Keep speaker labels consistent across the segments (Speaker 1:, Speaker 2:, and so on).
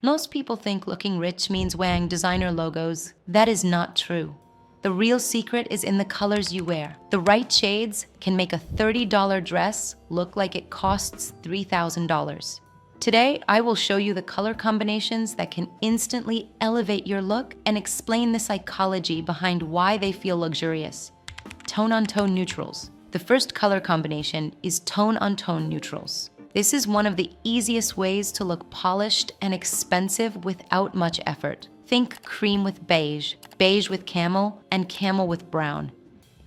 Speaker 1: Most people think looking rich means wearing designer logos. That is not true. The real secret is in the colors you wear. The right shades can make a $30 dress look like it costs $3,000. Today, I will show you the color combinations that can instantly elevate your look and explain the psychology behind why they feel luxurious. Tone-on-tone neutrals. The first color combination is tone-on-tone neutrals. This is one of the easiest ways to look polished and expensive without much effort. Think cream with beige, beige with camel, and camel with brown.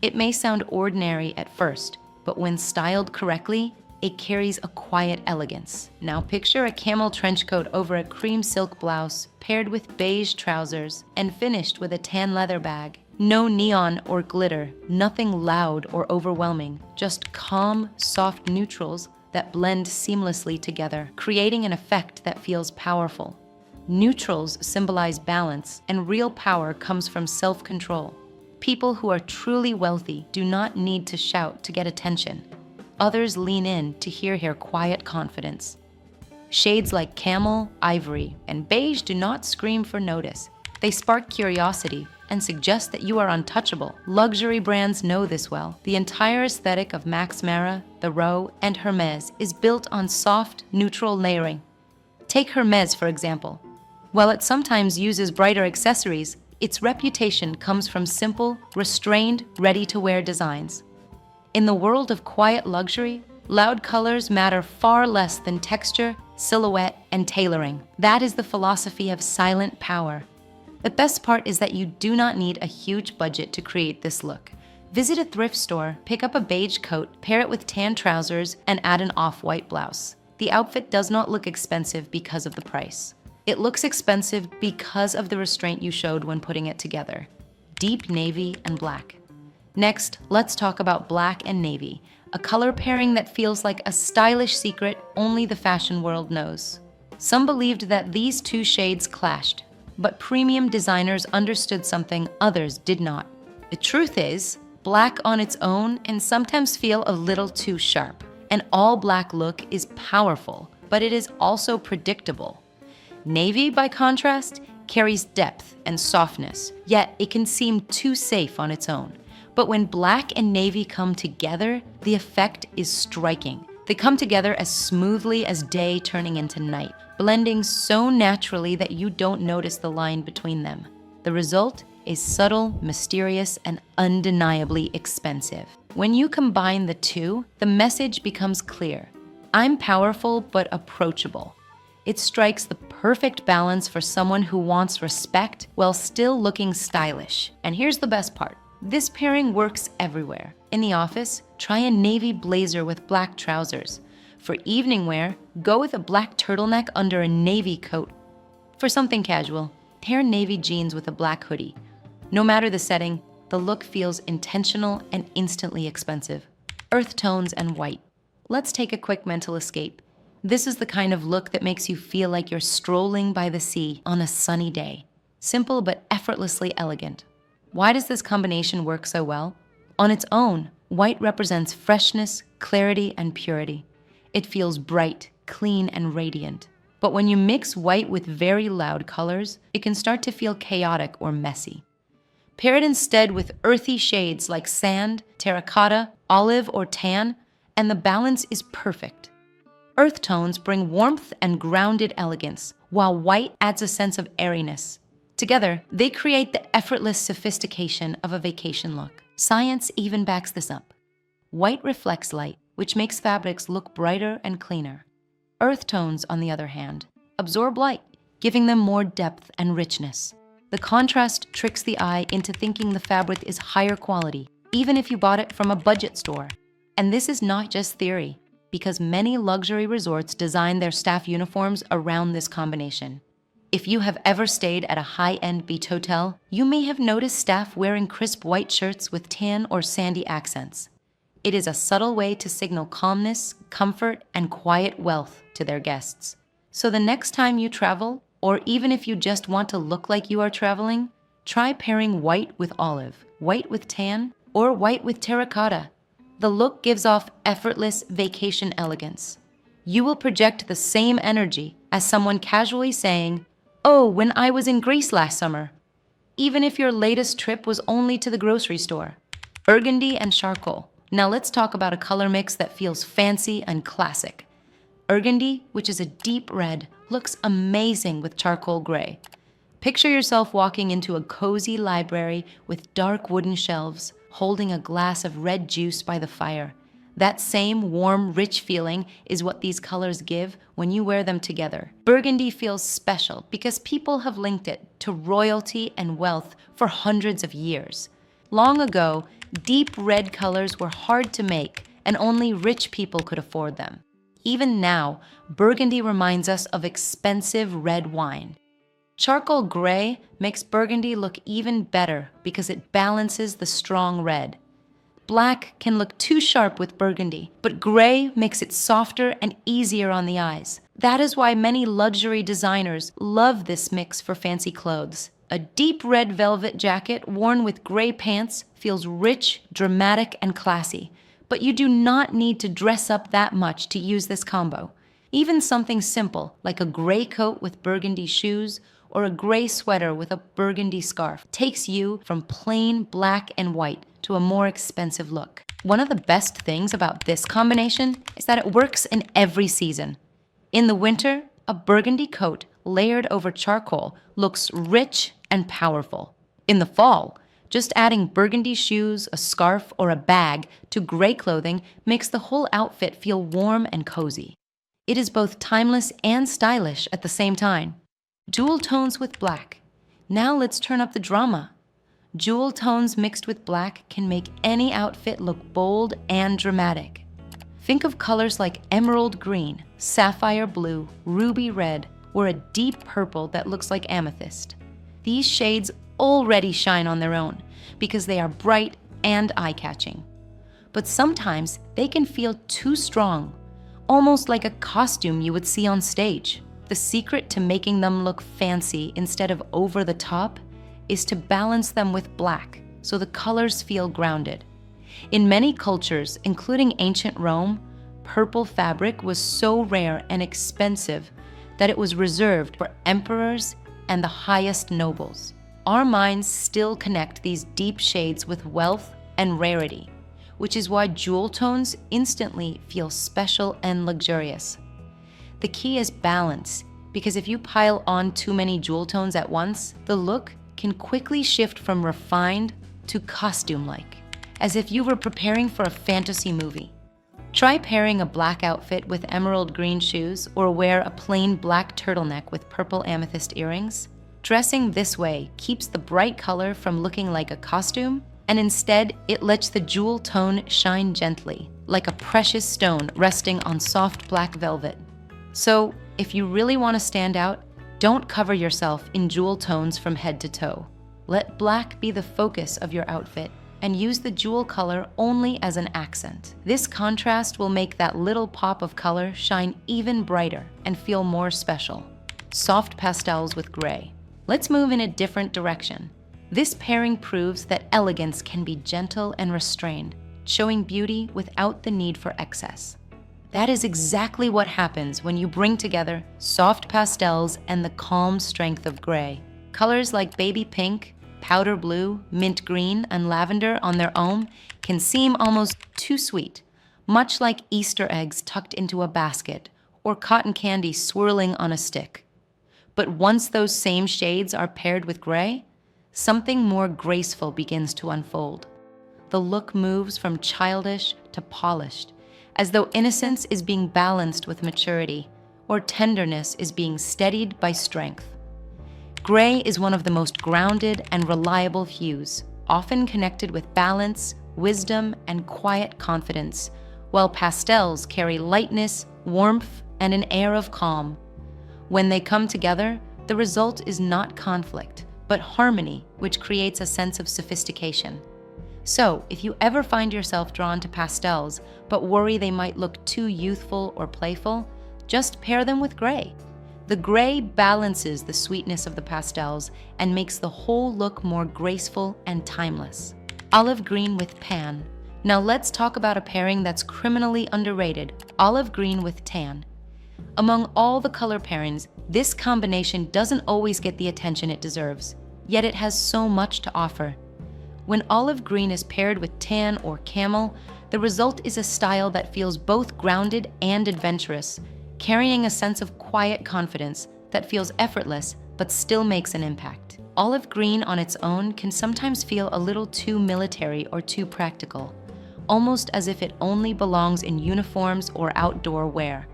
Speaker 1: It may sound ordinary at first, but when styled correctly, it carries a quiet elegance. Now picture a camel trench coat over a cream silk blouse, paired with beige trousers, and finished with a tan leather bag. No neon or glitter, nothing loud or overwhelming, just calm, soft neutrals that blend seamlessly together, creating an effect that feels powerful. Neutrals symbolize balance, and real power comes from self-control. People who are truly wealthy do not need to shout to get attention. Others lean in to hear their quiet confidence. Shades like camel, ivory, and beige do not scream for notice. They spark curiosity and suggest that you are untouchable. Luxury brands know this well. The entire aesthetic of Max Mara, The Row, and Hermes is built on soft, neutral layering. Take Hermes, for example. While it sometimes uses brighter accessories, its reputation comes from simple, restrained, ready-to-wear designs. In the world of quiet luxury, loud colors matter far less than texture, silhouette, and tailoring. That is the philosophy of silent power. The best part is that you do not need a huge budget to create this look. Visit a thrift store, pick up a beige coat, pair it with tan trousers, and add an off-white blouse. The outfit does not look expensive because of the price. It looks expensive because of the restraint you showed when putting it together. Deep navy and black. Next, let's talk about black and navy, a color pairing that feels like a stylish secret only the fashion world knows. Some believed that these two shades clashed, but premium designers understood something others did not. The truth is, black on its own can sometimes feel a little too sharp. An all-black look is powerful, but it is also predictable. Navy, by contrast, carries depth and softness, yet it can seem too safe on its own. But when black and navy come together, the effect is striking. They come together as smoothly as day turning into night, blending so naturally that you don't notice the line between them. The result is subtle, mysterious, and undeniably expensive. When you combine the two, the message becomes clear. I'm powerful but approachable. It strikes the perfect balance for someone who wants respect while still looking stylish. And here's the best part. This pairing works everywhere. In the office, try a navy blazer with black trousers. For evening wear, go with a black turtleneck under a navy coat. For something casual, pair navy jeans with a black hoodie. No matter the setting, the look feels intentional and instantly expensive. Earth tones and white. Let's take a quick mental escape. This is the kind of look that makes you feel like you're strolling by the sea on a sunny day. Simple but effortlessly elegant. Why does this combination work so well? On its own, white represents freshness, clarity, and purity. It feels bright, clean, and radiant. But when you mix white with very loud colors, it can start to feel chaotic or messy. Pair it instead with earthy shades like sand, terracotta, olive, or tan, and the balance is perfect. Earth tones bring warmth and grounded elegance, while white adds a sense of airiness. Together, they create the effortless sophistication of a vacation look. Science even backs this up. White reflects light, which makes fabrics look brighter and cleaner. Earth tones, on the other hand, absorb light, giving them more depth and richness. The contrast tricks the eye into thinking the fabric is higher quality, even if you bought it from a budget store. And this is not just theory, because many luxury resorts design their staff uniforms around this combination. If you have ever stayed at a high-end beach hotel, you may have noticed staff wearing crisp white shirts with tan or sandy accents. It is a subtle way to signal calmness, comfort, and quiet wealth to their guests. So the next time you travel, or even if you just want to look like you are traveling, try pairing white with olive, white with tan, or white with terracotta. The look gives off effortless vacation elegance. You will project the same energy, as someone casually saying, "Oh, when I was in Greece last summer," even if your latest trip was only to the grocery store. Burgundy and charcoal. Now let's talk about a color mix that feels fancy and classic. Burgundy, which is a deep red, looks amazing with charcoal gray. Picture yourself walking into a cozy library with dark wooden shelves, holding a glass of red juice by the fire. That same warm, rich feeling is what these colors give when you wear them together. Burgundy feels special because people have linked it to royalty and wealth for hundreds of years. Long ago, deep red colors were hard to make and only rich people could afford them. Even now, burgundy reminds us of expensive red wine. Charcoal gray makes burgundy look even better because it balances the strong red. Black can look too sharp with burgundy, but gray makes it softer and easier on the eyes. That is why many luxury designers love this mix for fancy clothes. A deep red velvet jacket worn with gray pants feels rich, dramatic, and classy. But you do not need to dress up that much to use this combo. Even something simple, like a gray coat with burgundy shoes or a gray sweater with a burgundy scarf, takes you from plain black and white to a more expensive look. One of the best things about this combination is that it works in every season. In the winter, a burgundy coat layered over charcoal looks rich and powerful. In the fall, just adding burgundy shoes, a scarf, or a bag to gray clothing makes the whole outfit feel warm and cozy. It is both timeless and stylish at the same time. Jewel tones with black. Now let's turn up the drama. Jewel tones mixed with black can make any outfit look bold and dramatic. Think of colors like emerald green, sapphire blue, ruby red, or a deep purple that looks like amethyst. These shades already shine on their own because they are bright and eye-catching. But sometimes they can feel too strong, almost like a costume you would see on stage. The secret to making them look fancy instead of over the top is to balance them with black so the colors feel grounded. In many cultures, including ancient Rome, purple fabric was so rare and expensive that it was reserved for emperors and the highest nobles. Our minds still connect these deep shades with wealth and rarity, which is why jewel tones instantly feel special and luxurious. The key is balance, because if you pile on too many jewel tones at once, the look can quickly shift from refined to costume-like, as if you were preparing for a fantasy movie. Try pairing a black outfit with emerald green shoes or wear a plain black turtleneck with purple amethyst earrings. Dressing this way keeps the bright color from looking like a costume, and instead it lets the jewel tone shine gently, like a precious stone resting on soft black velvet. So, if you really want to stand out, don't cover yourself in jewel tones from head to toe. Let black be the focus of your outfit and use the jewel color only as an accent. This contrast will make that little pop of color shine even brighter and feel more special. Soft pastels with gray. Let's move in a different direction. This pairing proves that elegance can be gentle and restrained, showing beauty without the need for excess. That is exactly what happens when you bring together soft pastels and the calm strength of gray. Colors like baby pink, powder blue, mint green, and lavender on their own can seem almost too sweet, much like Easter eggs tucked into a basket or cotton candy swirling on a stick. But once those same shades are paired with gray, something more graceful begins to unfold. The look moves from childish to polished, as though innocence is being balanced with maturity, or tenderness is being steadied by strength. Gray is one of the most grounded and reliable hues, often connected with balance, wisdom, and quiet confidence, while pastels carry lightness, warmth, and an air of calm. When they come together, the result is not conflict, but harmony, which creates a sense of sophistication. So, if you ever find yourself drawn to pastels, but worry they might look too youthful or playful, just pair them with gray. The gray balances the sweetness of the pastels and makes the whole look more graceful and timeless. Olive green with pan. Now let's talk about a pairing that's criminally underrated, olive green with tan. Among all the color pairings, this combination doesn't always get the attention it deserves, yet it has so much to offer. When olive green is paired with tan or camel, the result is a style that feels both grounded and adventurous, carrying a sense of quiet confidence that feels effortless but still makes an impact. Olive green on its own can sometimes feel a little too military or too practical, almost as if it only belongs in uniforms or outdoor wear.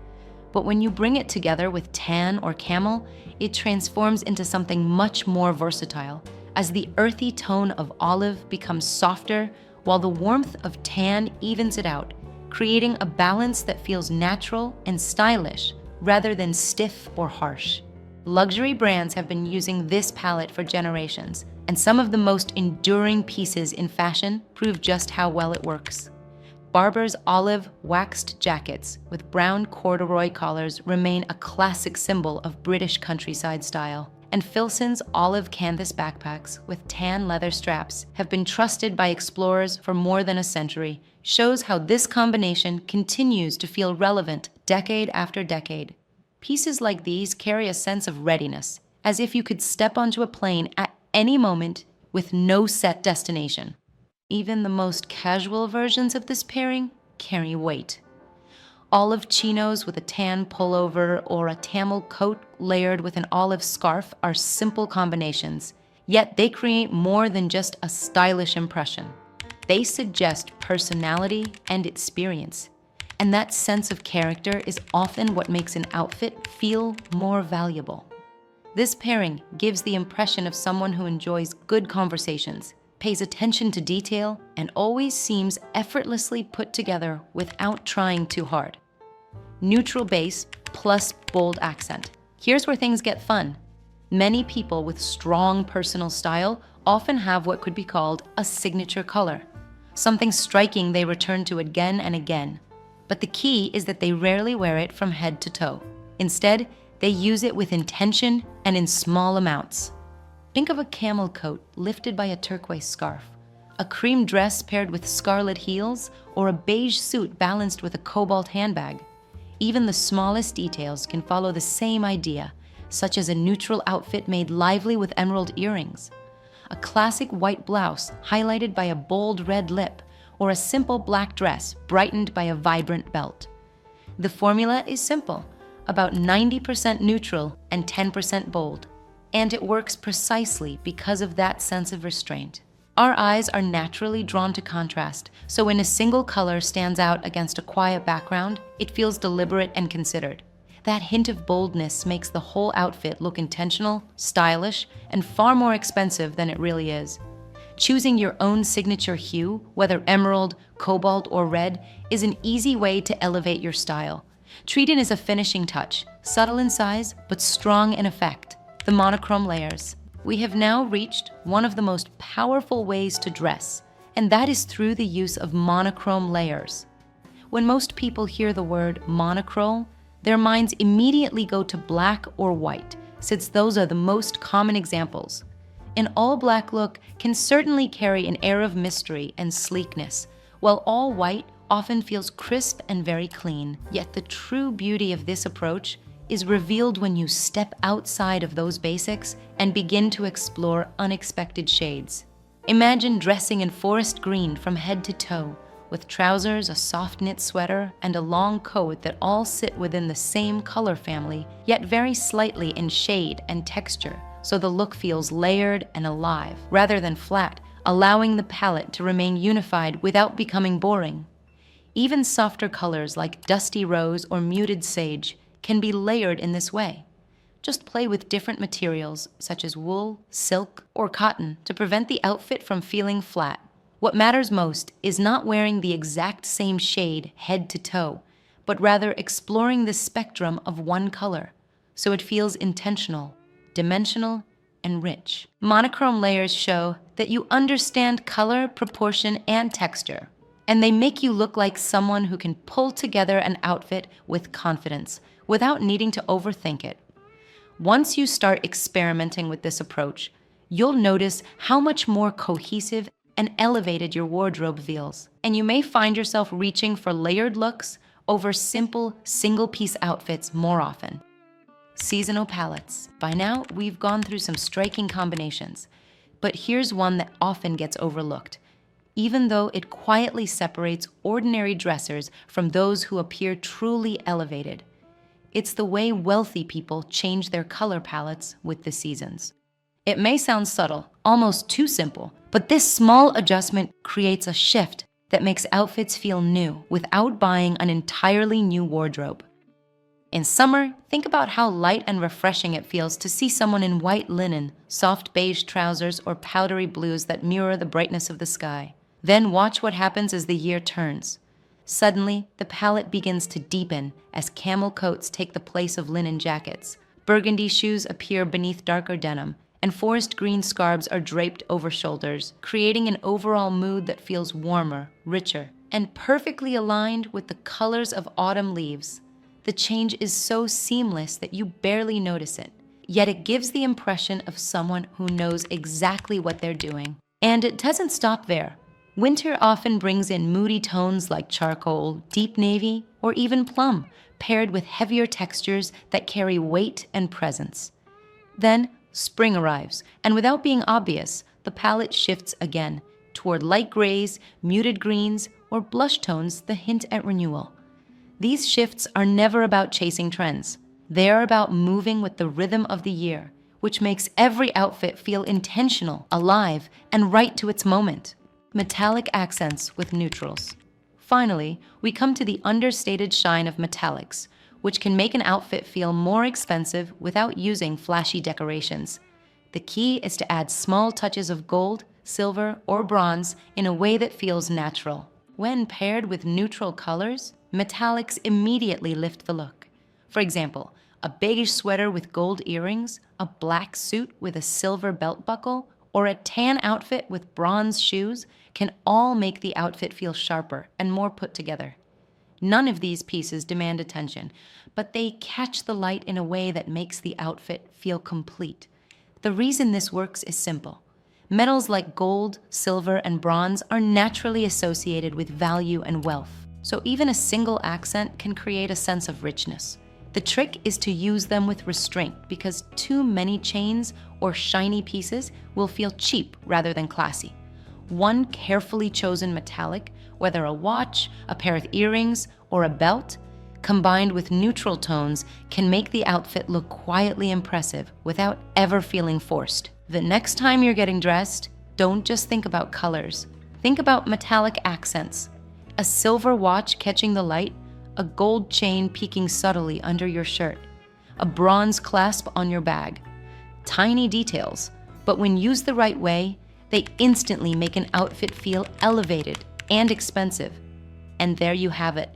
Speaker 1: But when you bring it together with tan or camel, it transforms into something much more versatile, as the earthy tone of olive becomes softer while the warmth of tan evens it out, creating a balance that feels natural and stylish rather than stiff or harsh. Luxury brands have been using this palette for generations, and some of the most enduring pieces in fashion prove just how well it works. Barbour's olive waxed jackets with brown corduroy collars remain a classic symbol of British countryside style, and Filson's olive canvas backpacks with tan leather straps have been trusted by explorers for more than a century, shows how this combination continues to feel relevant decade after decade. Pieces like these carry a sense of readiness, as if you could step onto a plane at any moment with no set destination. Even the most casual versions of this pairing carry weight. Olive chinos with a tan pullover or a camel coat layered with an olive scarf are simple combinations, yet they create more than just a stylish impression. They suggest personality and experience, and that sense of character is often what makes an outfit feel more valuable. This pairing gives the impression of someone who enjoys good conversations, pays attention to detail, and always seems effortlessly put together without trying too hard. Neutral base plus bold accent. Here's where things get fun. Many people with strong personal style often have what could be called a signature color, something striking they return to again and again. But the key is that they rarely wear it from head to toe. Instead, they use it with intention and in small amounts. Think of a camel coat lifted by a turquoise scarf, a cream dress paired with scarlet heels, or a beige suit balanced with a cobalt handbag. Even the smallest details can follow the same idea, such as a neutral outfit made lively with emerald earrings, a classic white blouse highlighted by a bold red lip, or a simple black dress brightened by a vibrant belt. The formula is simple, about 90% neutral and 10% bold. And it works precisely because of that sense of restraint. Our eyes are naturally drawn to contrast, so when a single color stands out against a quiet background, it feels deliberate and considered. That hint of boldness makes the whole outfit look intentional, stylish, and far more expensive than it really is. Choosing your own signature hue, whether emerald, cobalt, or red, is an easy way to elevate your style. Treat it as a finishing touch, subtle in size, but strong in effect. The monochrome layers. We have now reached one of the most powerful ways to dress, and that is through the use of monochrome layers. When most people hear the word monochrome, their minds immediately go to black or white, since those are the most common examples. An all-black look can certainly carry an air of mystery and sleekness, while all white often feels crisp and very clean. Yet the true beauty of this approach is revealed when you step outside of those basics and begin to explore unexpected shades. Imagine dressing in forest green from head to toe, with trousers, a soft knit sweater, and a long coat that all sit within the same color family, yet vary slightly in shade and texture, so the look feels layered and alive, rather than flat, allowing the palette to remain unified without becoming boring. Even softer colors like dusty rose or muted sage can be layered in this way. Just play with different materials such as wool, silk, or cotton to prevent the outfit from feeling flat. What matters most is not wearing the exact same shade head to toe, but rather exploring the spectrum of one color, so it feels intentional, dimensional, and rich. Monochrome layers show that you understand color, proportion, and texture, and they make you look like someone who can pull together an outfit with confidence without needing to overthink it. Once you start experimenting with this approach, you'll notice how much more cohesive and elevated your wardrobe feels. And you may find yourself reaching for layered looks over simple, single-piece outfits more often. Seasonal palettes. By now, we've gone through some striking combinations, but here's one that often gets overlooked, even though it quietly separates ordinary dressers from those who appear truly elevated. It's the way wealthy people change their color palettes with the seasons. It may sound subtle, almost too simple, but this small adjustment creates a shift that makes outfits feel new without buying an entirely new wardrobe. In summer, think about how light and refreshing it feels to see someone in white linen, soft beige trousers, or powdery blues that mirror the brightness of the sky. Then watch what happens as the year turns. Suddenly, the palette begins to deepen as camel coats take the place of linen jackets. Burgundy shoes appear beneath darker denim, and forest green scarves are draped over shoulders, creating an overall mood that feels warmer, richer, and perfectly aligned with the colors of autumn leaves. The change is so seamless that you barely notice it, yet it gives the impression of someone who knows exactly what they're doing. And it doesn't stop there. Winter often brings in moody tones like charcoal, deep navy, or even plum, paired with heavier textures that carry weight and presence. Then, spring arrives, and without being obvious, the palette shifts again toward light grays, muted greens, or blush tones that hint at renewal. These shifts are never about chasing trends. They are about moving with the rhythm of the year, which makes every outfit feel intentional, alive, and right to its moment. Metallic accents with neutrals. Finally, we come to the understated shine of metallics, which can make an outfit feel more expensive without using flashy decorations. The key is to add small touches of gold, silver, or bronze in a way that feels natural. When paired with neutral colors, metallics immediately lift the look. For example, a beige sweater with gold earrings, a black suit with a silver belt buckle, or a tan outfit with bronze shoes can all make the outfit feel sharper and more put together. None of these pieces demand attention, but they catch the light in a way that makes the outfit feel complete. The reason this works is simple. Metals like gold, silver, and bronze are naturally associated with value and wealth, so even a single accent can create a sense of richness. The trick is to use them with restraint because too many chains or shiny pieces will feel cheap rather than classy. One carefully chosen metallic, whether a watch, a pair of earrings, or a belt, combined with neutral tones can make the outfit look quietly impressive without ever feeling forced. The next time you're getting dressed, don't just think about colors. Think about metallic accents. A silver watch catching the light, a gold chain peeking subtly under your shirt, a bronze clasp on your bag. Tiny details, but when used the right way, they instantly make an outfit feel elevated and expensive. And there you have it,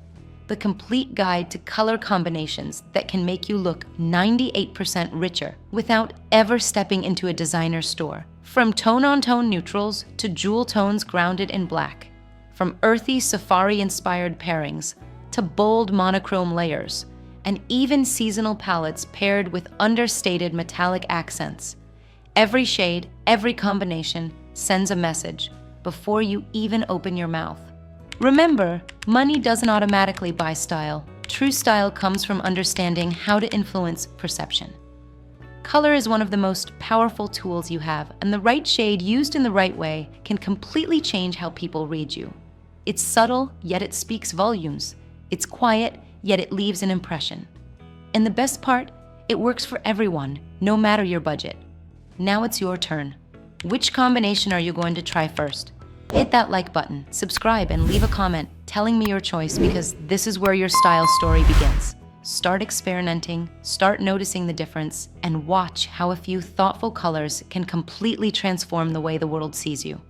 Speaker 1: the complete guide to color combinations that can make you look 98% richer without ever stepping into a designer store. From tone-on-tone neutrals to jewel tones grounded in black. From earthy safari-inspired pairings to bold monochrome layers, and even seasonal palettes paired with understated metallic accents. Every shade, every combination sends a message before you even open your mouth. Remember, money doesn't automatically buy style. True style comes from understanding how to influence perception. Color is one of the most powerful tools you have, and the right shade used in the right way can completely change how people read you. It's subtle, yet it speaks volumes. It's quiet, yet it leaves an impression. And the best part, it works for everyone, no matter your budget. Now it's your turn. Which combination are you going to try first? Hit that like button, subscribe, and leave a comment telling me your choice because this is where your style story begins. Start experimenting, start noticing the difference, and watch how a few thoughtful colors can completely transform the way the world sees you.